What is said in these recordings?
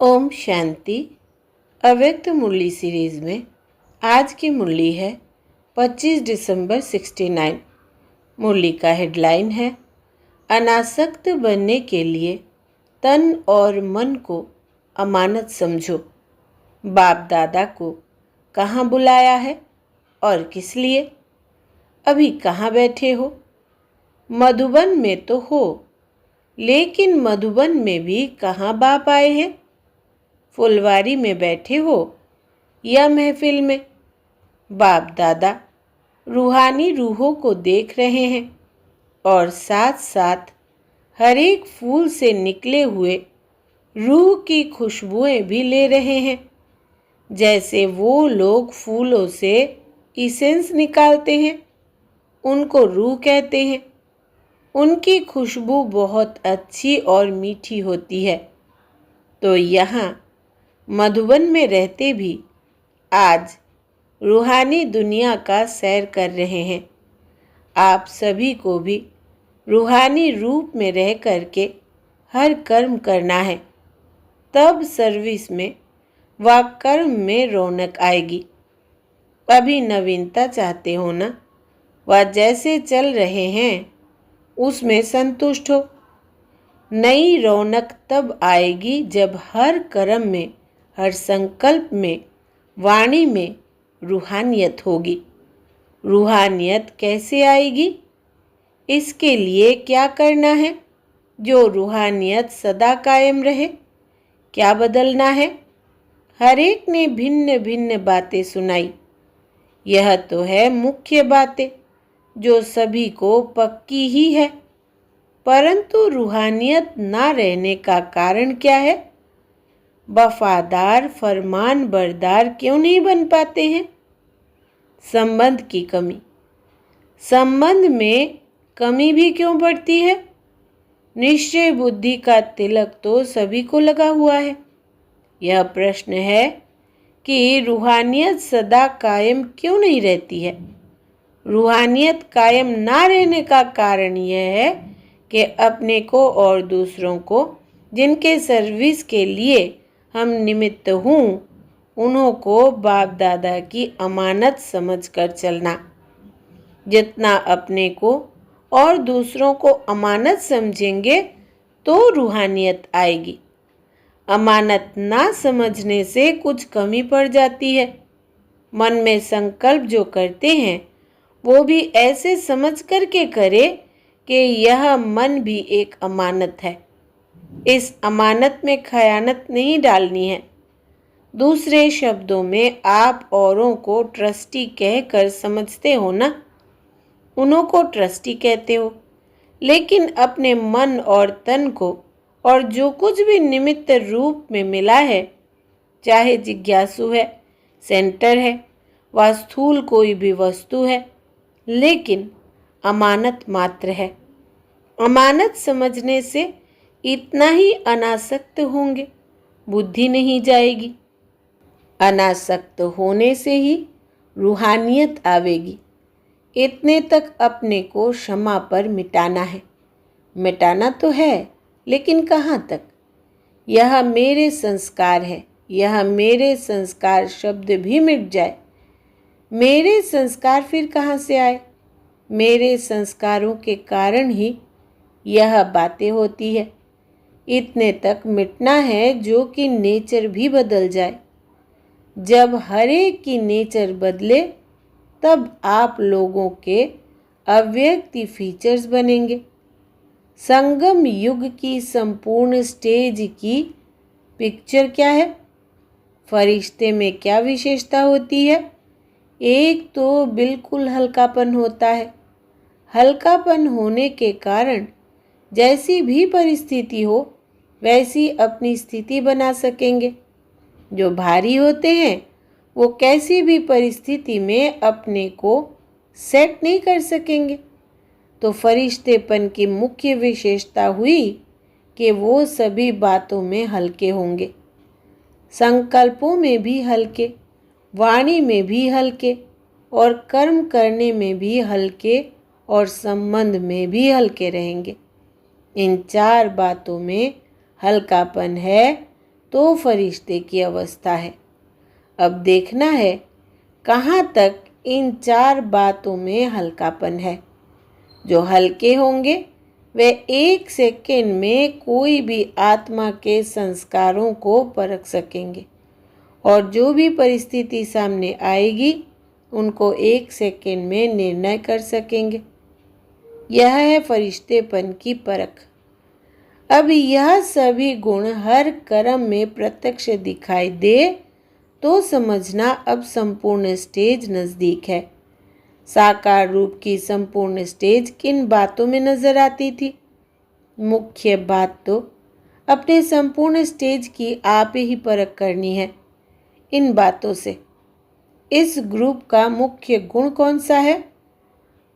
ओम शांति। अव्यक्त मुरली सीरीज में आज की मुरली है 25 दिसंबर 69। मुरली का हेडलाइन है अनासक्त बनने के लिए तन और मन को अमानत समझो। बाप दादा को कहाँ बुलाया है और किस लिए? अभी कहाँ बैठे हो? मधुबन में तो हो, लेकिन मधुबन में भी कहाँ बाप आए हैं? फुलवारी में बैठे हो या महफिल में? बाप दादा रूहानी रूहों को देख रहे हैं और साथ साथ हर एक फूल से निकले हुए रूह की खुशबुएं भी ले रहे हैं। जैसे वो लोग फूलों से इसेंस निकालते हैं, उनको रूह कहते हैं। उनकी खुशबू बहुत अच्छी और मीठी होती है। तो यहाँ मधुबन में रहते भी आज रूहानी दुनिया का सैर कर रहे हैं। आप सभी को भी रूहानी रूप में रह कर के हर कर्म करना है, तब सर्विस में व कर्म में रौनक आएगी। अभी नवीनता चाहते हो ना? वह जैसे चल रहे हैं उसमें संतुष्ट हो। नई रौनक तब आएगी जब हर कर्म में, हर संकल्प में, वाणी में रूहानियत होगी। रूहानियत कैसे आएगी? इसके लिए क्या करना है जो रूहानियत सदा कायम रहे? क्या बदलना है? हर एक ने भिन्न भिन्न बातें सुनाई। यह तो है मुख्य बातें जो सभी को पक्की ही है, परंतु रूहानियत ना रहने का कारण क्या है? वफादार फरमान बरदार क्यों नहीं बन पाते हैं? संबंध की कमी। संबंध में कमी भी क्यों पड़ती है? निश्चय बुद्धि का तिलक तो सभी को लगा हुआ है। यह प्रश्न है कि रूहानियत सदा कायम क्यों नहीं रहती है? रूहानियत कायम ना रहने का कारण यह है कि अपने को और दूसरों को जिनके सर्विस के लिए हम निमित्त हूँ, उन्हों को बाप दादा की अमानत समझकर चलना। जितना अपने को और दूसरों को अमानत समझेंगे तो रूहानियत आएगी। अमानत ना समझने से कुछ कमी पड़ जाती है। मन में संकल्प जो करते हैं वो भी ऐसे समझ करके करे कि यह मन भी एक अमानत है। इस अमानत में खयानत नहीं डालनी है। दूसरे शब्दों में आप औरों को ट्रस्टी कहकर समझते हो ना? उन्हों को ट्रस्टी कहते हो, लेकिन अपने मन और तन को और जो कुछ भी निमित्त रूप में मिला है, चाहे जिज्ञासु है, सेंटर है, व स्थूल कोई भी वस्तु है, लेकिन अमानत मात्र है। अमानत समझने से इतना ही अनासक्त होंगे, बुद्धि नहीं जाएगी। अनासक्त होने से ही रूहानियत आवेगी। इतने तक अपने को क्षमा पर मिटाना है। मिटाना तो है, लेकिन कहाँ तक? यह मेरे संस्कार है, यह मेरे संस्कार शब्द भी मिट जाए। मेरे संस्कार फिर कहाँ से आए? मेरे संस्कारों के कारण ही यह बातें होती है। इतने तक मिटना है जो कि नेचर भी बदल जाए। जब हर एक की नेचर बदले तब आप लोगों के अव्यक्त फीचर्स बनेंगे। संगम युग की संपूर्ण स्टेज की पिक्चर क्या है? फरिश्ते में क्या विशेषता होती है? एक तो बिल्कुल हल्कापन होता है। हल्कापन होने के कारण जैसी भी परिस्थिति हो वैसी अपनी स्थिति बना सकेंगे। जो भारी होते हैं वो कैसी भी परिस्थिति में अपने को सेट नहीं कर सकेंगे। तो फरिश्तेपन की मुख्य विशेषता हुई कि वो सभी बातों में हल्के होंगे, संकल्पों में भी हल्के, वाणी में भी हल्के, और कर्म करने में भी हल्के, और संबंध में भी हल्के रहेंगे। इन चार बातों में हल्कापन है तो फरिश्ते की अवस्था है। अब देखना है कहाँ तक इन 4 बातों में हल्कापन है। जो हल्के होंगे वे 1 सेकंड में कोई भी आत्मा के संस्कारों को परख सकेंगे और जो भी परिस्थिति सामने आएगी उनको 1 सेकंड में निर्णय कर सकेंगे। यह है फरिश्तेपन की परख। अब यह सभी गुण हर कर्म में प्रत्यक्ष दिखाई दे तो समझना अब संपूर्ण स्टेज नज़दीक है। साकार रूप की संपूर्ण स्टेज किन बातों में नजर आती थी? मुख्य बात तो अपने संपूर्ण स्टेज की आप ही परख करनी है इन बातों से। इस ग्रुप का मुख्य गुण कौन सा है?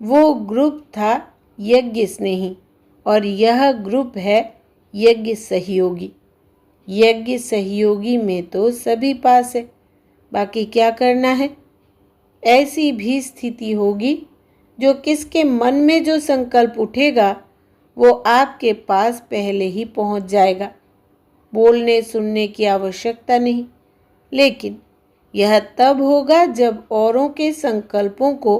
वो ग्रुप था यज्ञ स्नेही और यह ग्रुप है यज्ञ सहयोगी। यज्ञ सहयोगी में तो सभी पास है, बाकी क्या करना है? ऐसी भी स्थिति होगी जो किसके मन में जो संकल्प उठेगा वो आपके पास पहले ही पहुंच जाएगा। बोलने सुनने की आवश्यकता नहीं, लेकिन यह तब होगा जब औरों के संकल्पों को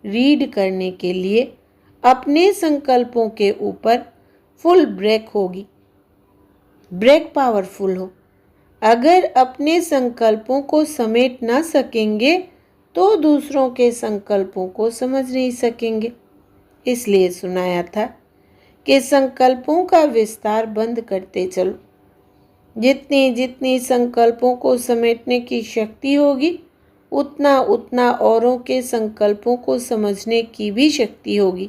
रीड करने के लिए अपने संकल्पों के ऊपर फुल ब्रेक होगी। ब्रेक पावरफुल हो। अगर अपने संकल्पों को समेट ना सकेंगे तो दूसरों के संकल्पों को समझ नहीं सकेंगे। इसलिए सुनाया था कि संकल्पों का विस्तार बंद करते चलो। जितनी जितनी संकल्पों को समेटने की शक्ति होगी उतना उतना औरों के संकल्पों को समझने की भी शक्ति होगी।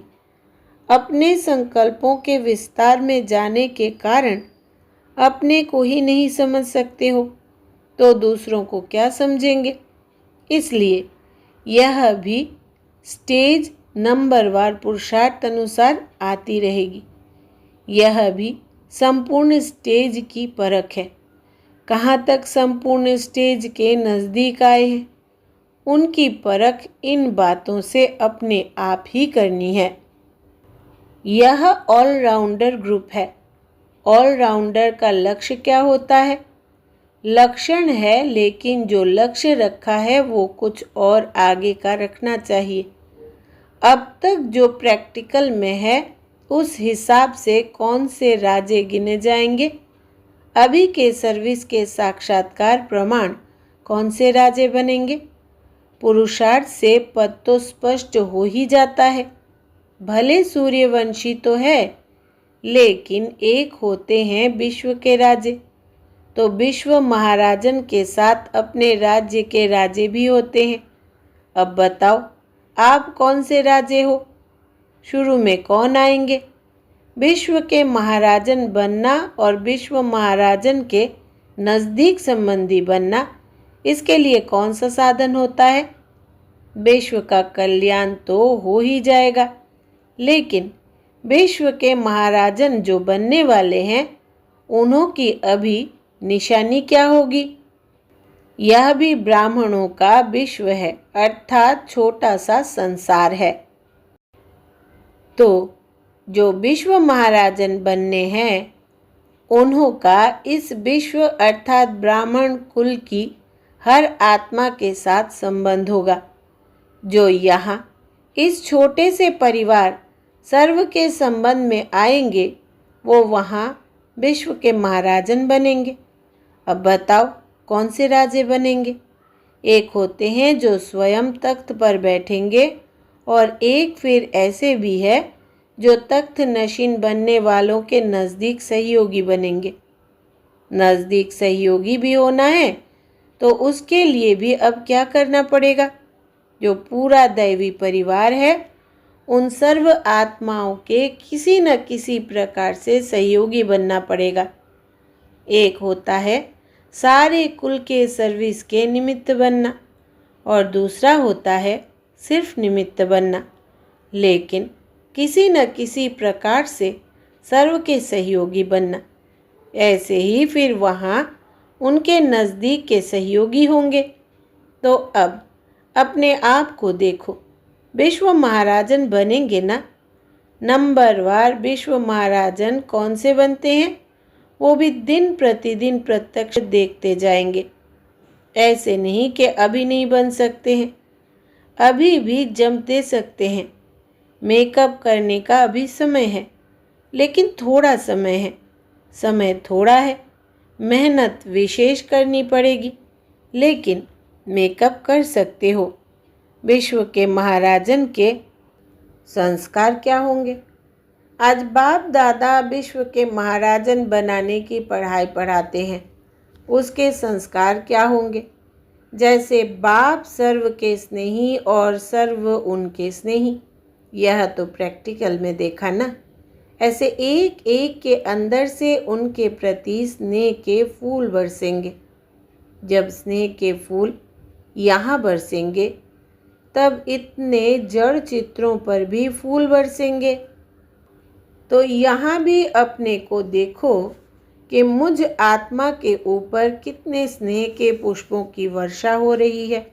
अपने संकल्पों के विस्तार में जाने के कारण अपने को ही नहीं समझ सकते हो तो दूसरों को क्या समझेंगे? इसलिए यह भी स्टेज नंबरवार पुरुषार्थ अनुसार आती रहेगी। यह भी संपूर्ण स्टेज की परख है। कहाँ तक संपूर्ण स्टेज के नज़दीक आए हैं उनकी परख इन बातों से अपने आप ही करनी है। यह ऑलराउंडर ग्रुप है। ऑलराउंडर का लक्ष्य क्या होता है? लक्षण है, लेकिन जो लक्ष्य रखा है वो कुछ और आगे का रखना चाहिए। अब तक जो प्रैक्टिकल में है उस हिसाब से कौन से राजे गिने जाएंगे? अभी के सर्विस के साक्षात्कार प्रमाण कौन से राजे बनेंगे? पुरुषार्थ से पद तो स्पष्ट हो ही जाता है। भले सूर्यवंशी तो है, लेकिन एक होते हैं विश्व के राजे, तो विश्व महाराजन के साथ अपने राज्य के राजे भी होते हैं। अब बताओ आप कौन से राजे हो? शुरू में कौन आएंगे? विश्व के महाराजन बनना और विश्व महाराजन के नज़दीक संबंधी बनना, इसके लिए कौन सा साधन होता है? विश्व का कल्याण तो हो ही जाएगा, लेकिन विश्व के महाराजन जो बनने वाले हैं उन्हों की अभी निशानी क्या होगी? यह भी ब्राह्मणों का विश्व है, अर्थात छोटा सा संसार है। तो जो विश्व महाराजन बनने हैं उन्हों का इस विश्व अर्थात ब्राह्मण कुल की हर आत्मा के साथ संबंध होगा। जो यहाँ इस छोटे से परिवार सर्व के संबंध में आएंगे वो वहाँ विश्व के महाराजन बनेंगे। अब बताओ कौन से राजे बनेंगे? एक होते हैं जो स्वयं तख्त पर बैठेंगे और एक फिर ऐसे भी है जो तख्त नशीन बनने वालों के नज़दीक सहयोगी बनेंगे। नज़दीक सहयोगी भी होना है तो उसके लिए भी अब क्या करना पड़ेगा? जो पूरा दैवी परिवार है उन सर्व आत्माओं के किसी न किसी प्रकार से सहयोगी बनना पड़ेगा। एक होता है सारे कुल के सर्विस के निमित्त बनना और दूसरा होता है सिर्फ निमित्त बनना, लेकिन किसी न किसी प्रकार से सर्व के सहयोगी बनना। ऐसे ही फिर वहाँ उनके नज़दीक के सहयोगी होंगे। तो अब अपने आप को देखो, विश्व महाराजन बनेंगे ना? नंबरवार विश्व महाराजन कौन से बनते हैं? वो भी दिन प्रतिदिन प्रत्यक्ष देखते जाएंगे। ऐसे नहीं कि अभी नहीं बन सकते हैं, अभी भी जम दे सकते हैं। मेकअप करने का अभी समय है, लेकिन थोड़ा समय है। समय थोड़ा है, मेहनत विशेष करनी पड़ेगी, लेकिन मेकअप कर सकते हो। विश्व के महाराजन के संस्कार क्या होंगे? आज बाप दादा विश्व के महाराजन बनाने की पढ़ाई पढ़ाते हैं। उसके संस्कार क्या होंगे? जैसे बाप सर्व के स्नेही और सर्व उनके स्नेही। यह तो प्रैक्टिकल में देखा ना। ऐसे एक एक के अंदर से उनके प्रति स्नेह के फूल बरसेंगे। जब स्नेह के फूल यहाँ बरसेंगे, तब इतने जड़ चित्रों पर भी फूल बरसेंगे। तो यहाँ भी अपने को देखो कि मुझ आत्मा के ऊपर कितने स्नेह के पुष्पों की वर्षा हो रही है।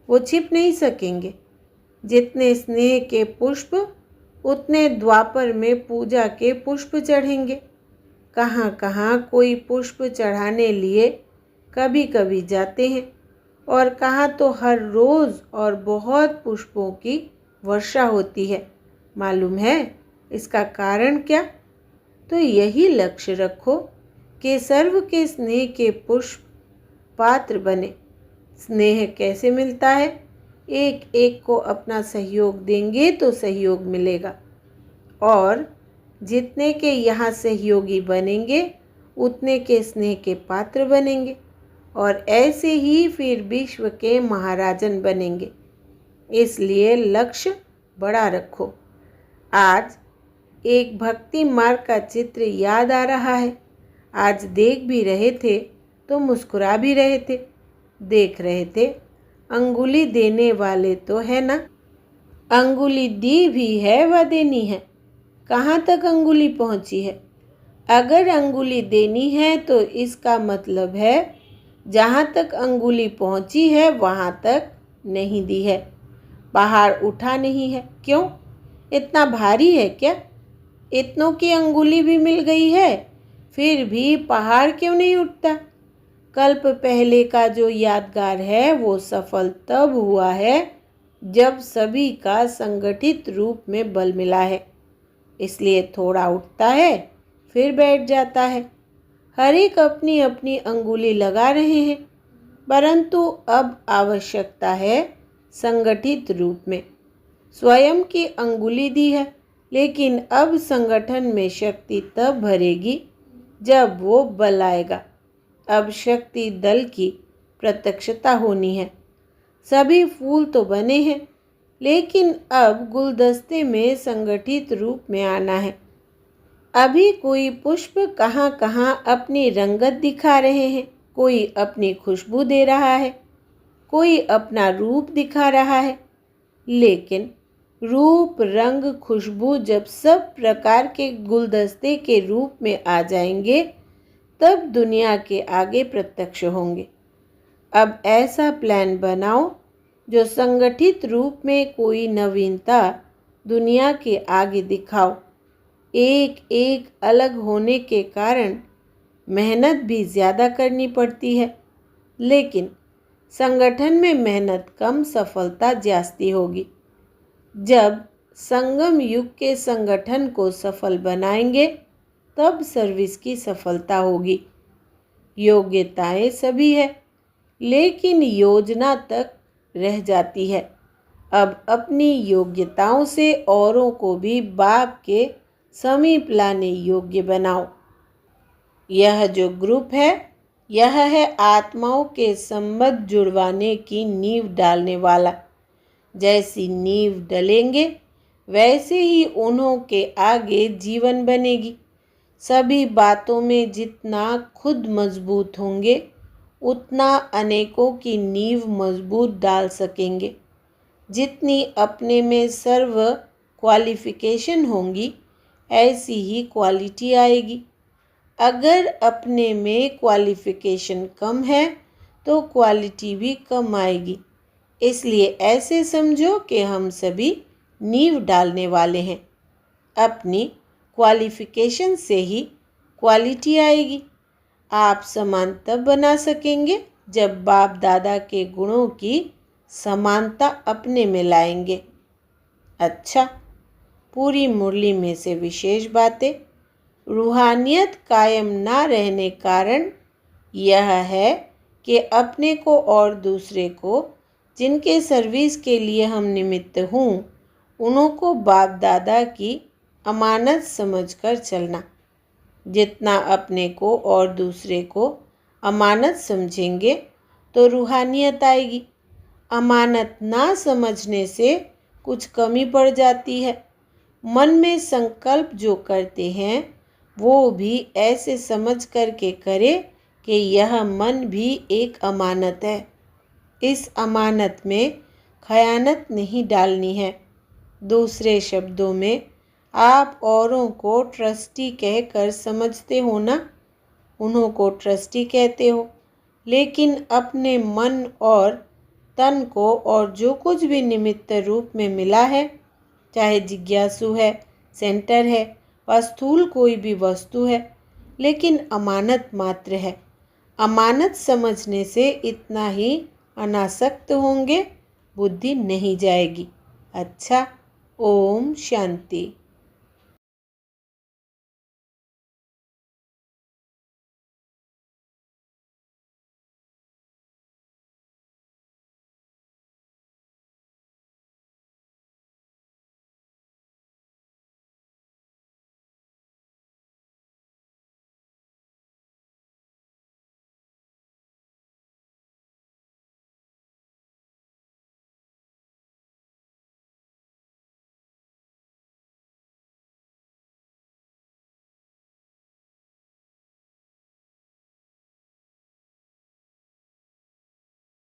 वो छिप नहीं सकेंगे। जितने स्नेह के पुष्प, उतने द्वापर में पूजा के पुष्प चढ़ेंगे। कहाँ कहाँ कोई पुष्प चढ़ाने लिए कभी कभी जाते हैं, और कहाँ तो हर रोज़ और बहुत पुष्पों की वर्षा होती है। मालूम है इसका कारण क्या? तो यही लक्ष्य रखो कि सर्व के स्नेह के पुष्प पात्र बने। स्नेह कैसे मिलता है? एक एक को अपना सहयोग देंगे तो सहयोग मिलेगा, और जितने के यहाँ सहयोगी बनेंगे उतने के स्नेह के पात्र बनेंगे, और ऐसे ही फिर विश्व के महाराजन बनेंगे। इसलिए लक्ष्य बड़ा रखो। आज एक भक्ति मार्ग का चित्र याद आ रहा है। आज देख भी रहे थे तो मुस्कुरा भी रहे थे। देख रहे थे, अंगुली देने वाले तो है ना। अंगुली दी भी है व देनी है। कहाँ तक अंगुली पहुँची है? अगर अंगुली देनी है तो इसका मतलब है जहाँ तक अंगुली पहुँची है वहाँ तक नहीं दी है। पहाड़ उठा नहीं है। क्यों? इतना भारी है क्या? इतनों की अंगुली भी मिल गई है, फिर भी पहाड़ क्यों नहीं उठता? कल्प पहले का जो यादगार है वो सफल तब हुआ है जब सभी का संगठित रूप में बल मिला है। इसलिए थोड़ा उठता है, फिर बैठ जाता है। हर एक अपनी अपनी अंगुली लगा रहे हैं, परंतु अब आवश्यकता है संगठित रूप में। स्वयं की अंगुली दी है, लेकिन अब संगठन में शक्ति तब भरेगी जब वो बल आएगा। अब शक्ति दल की प्रत्यक्षता होनी है। सभी फूल तो बने हैं, लेकिन अब गुलदस्ते में संगठित रूप में आना है। अभी कोई पुष्प कहाँ कहाँ अपनी रंगत दिखा रहे हैं, कोई अपनी खुशबू दे रहा है, कोई अपना रूप दिखा रहा है। लेकिन रूप, रंग, खुशबू जब सब प्रकार के गुलदस्ते के रूप में आ जाएंगे, तब दुनिया के आगे प्रत्यक्ष होंगे। अब ऐसा प्लान बनाओ जो संगठित रूप में कोई नवीनता दुनिया के आगे दिखाओ। एक एक अलग होने के कारण मेहनत भी ज़्यादा करनी पड़ती है, लेकिन संगठन में मेहनत कम, सफलता जास्ती होगी। जब संगम युग के संगठन को सफल बनाएंगे, तब सर्विस की सफलता होगी। योग्यताएं सभी है, लेकिन योजना तक रह जाती है। अब अपनी योग्यताओं से औरों को भी बाप के समीप लाने योग्य बनाओ। यह जो ग्रुप है, यह है आत्माओं के संबंध जुड़वाने की नींव डालने वाला। जैसी नींव डलेंगे, वैसे ही उन्हों के आगे जीवन बनेगी। सभी बातों में जितना खुद मजबूत होंगे, उतना अनेकों की नींव मजबूत डाल सकेंगे। जितनी अपने में सर्व क्वालिफिकेशन होंगी, ऐसी ही क्वालिटी आएगी। अगर अपने में क्वालिफिकेशन कम है, तो क्वालिटी भी कम आएगी। इसलिए ऐसे समझो कि हम सभी नींव डालने वाले हैं। अपनी क्वालिफिकेशन से ही क्वालिटी आएगी। आप समान तब बना सकेंगे जब बाप दादा के गुणों की समानता अपने में लाएंगे। अच्छा, पूरी मुरली में से विशेष बातें। रूहानियत कायम ना रहने कारण यह है कि अपने को और दूसरे को जिनके सर्विस के लिए हम निमित्त हूँ उन्हों को बाप दादा की अमानत समझकर चलना। जितना अपने को और दूसरे को अमानत समझेंगे तो रूहानियत आएगी। अमानत ना समझने से कुछ कमी पड़ जाती है। मन में संकल्प जो करते हैं वो भी ऐसे समझ करके करे कि यह मन भी एक अमानत है। इस अमानत में खयानत नहीं डालनी है। दूसरे शब्दों में, आप औरों को ट्रस्टी कहकर समझते हो ना, उन्हों को ट्रस्टी कहते हो, लेकिन अपने मन और तन को और जो कुछ भी निमित्त रूप में मिला है, चाहे जिज्ञासु है, सेंटर है, व स्थूल कोई भी वस्तु है, लेकिन अमानत मात्र है। अमानत समझने से इतना ही अनासक्त होंगे, बुद्धि नहीं जाएगी। अच्छा, ओम शांति।